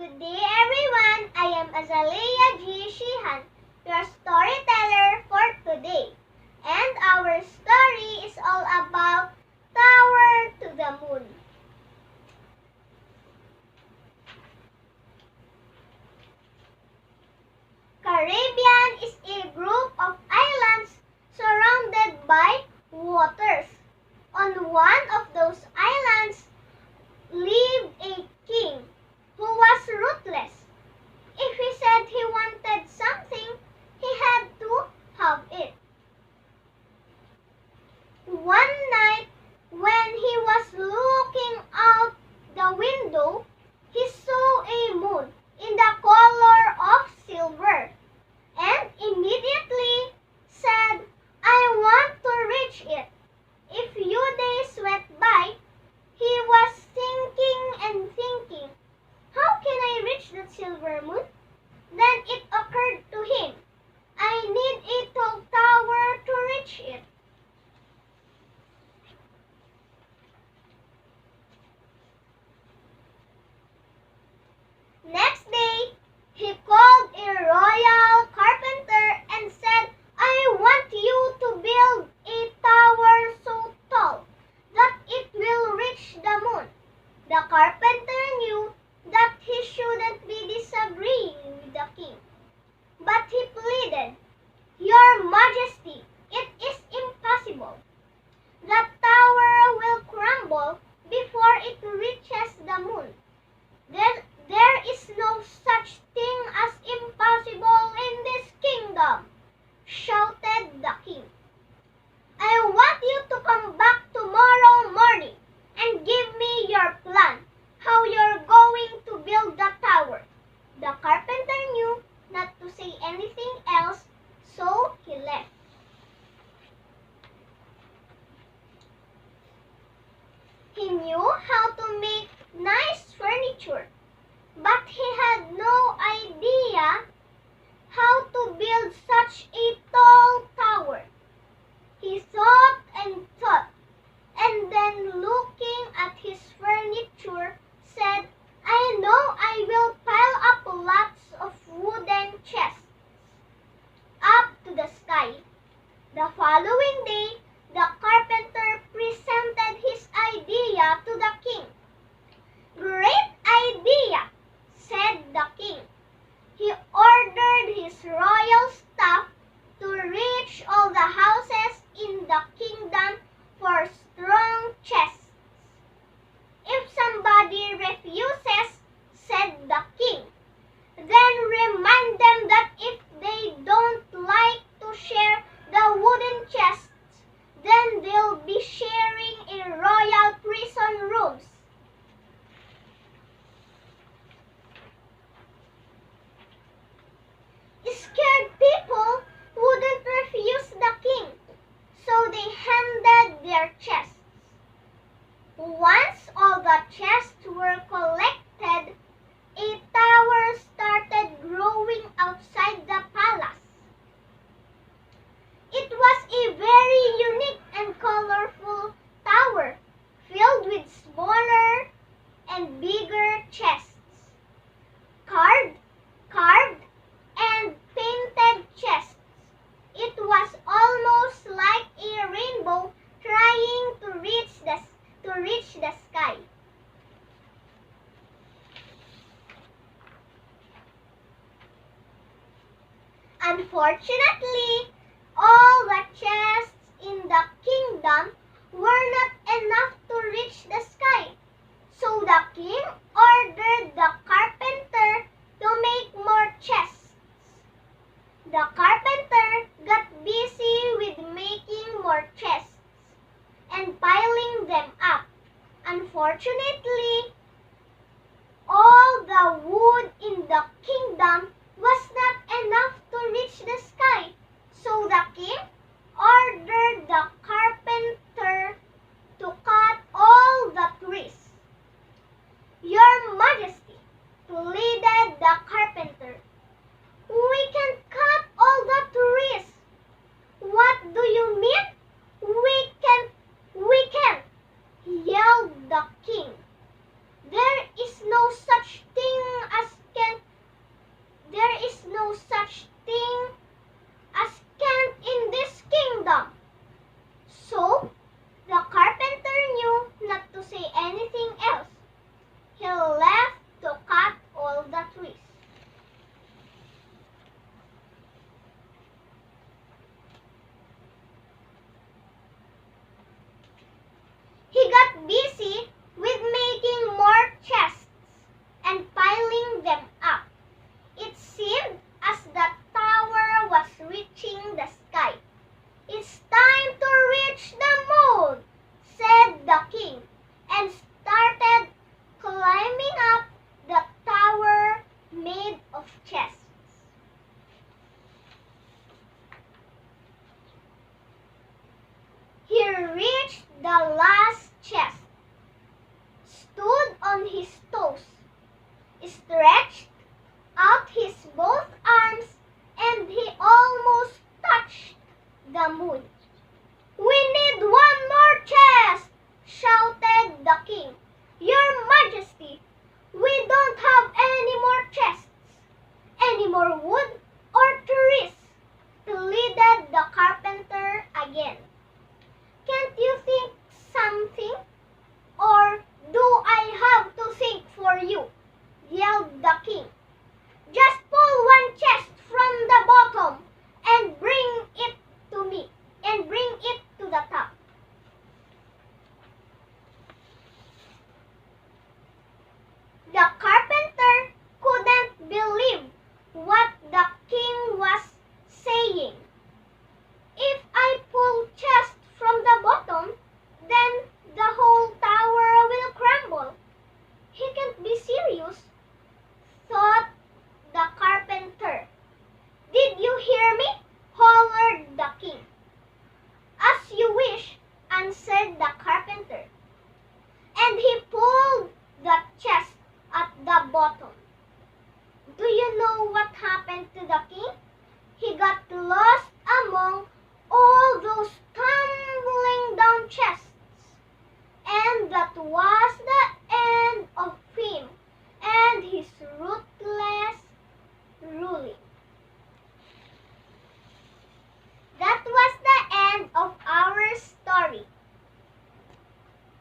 Good day everyone, I am Azalea G. Sheehan, your storyteller for today. And our story is all about Tower to the Moon. Caribbean is a group of islands surrounded by waters. On one of those islands lived a king who was ruthless. If he said he wanted something, he had to have it. One night, when he was looking out the window, he saw a moon in the color of silver and immediately said, "I want to reach it." A few days went by. He was thinking and thinking, "How can I reach that silver moon?" Then it occurred to him, "I need a tall tower to reach it." Next day, he called a royal carpenter and said, "I want you to build a tower so tall that it will reach the moon." The carpenter knew that he shouldn't be disagreeing with the king. But he pleaded, "Your Majesty, it is impossible. The tower will crumble before it reaches the moon. There is no such thing as impossible in this kingdom," shouted the king. "I want you to come back tomorrow morning and give me your plan, how you're going to build the tower." The carpenter knew not to say anything else, so he left. He knew how to make nice furniture, but he had no idea how to build such a tall tower. He thought and thought, and then looking at his furniture, said, "I know, I will pile up lots of wooden chests up to the sky." The following day, the carpenter presented his idea to the king. "Great idea," said the king. He ordered his royal staff to reach all the houses in the kingdom for strong chests. "If somebody refuses," said the king, "then remind them that if they don't like to share the wooden chests, then they'll be sharing a royal prison rooms." Scared people wouldn't refuse the king, so they handed their chests. Once all the chests were collected, a tower started growing outside the palace. It was a very unique and colorful tower, filled with smaller and bigger chests. Carved and painted chests. It was almost like a rainbow trying to reach the sky. Unfortunately, all the chests in the kingdom were not enough to reach the sky, so the king ordered the carpenter to make more chests. The carpenter got busy with making more chests and piling them up. Unfortunately, all the wood in the kingdom was not enough to reach the sky, so the king ordered the carpenter to cut all the trees. "Your Majesty," pleaded the carpenter, "we can cut all the trees." "What do you mean? We can't, yelled the king. "There is no such thing as The carpenter couldn't believe what the king was saying. If I pull chest from the bottom, then the whole tower will crumble. He can't be serious, thought the carpenter. Did you hear me? Hollered the king. As you wish, answered the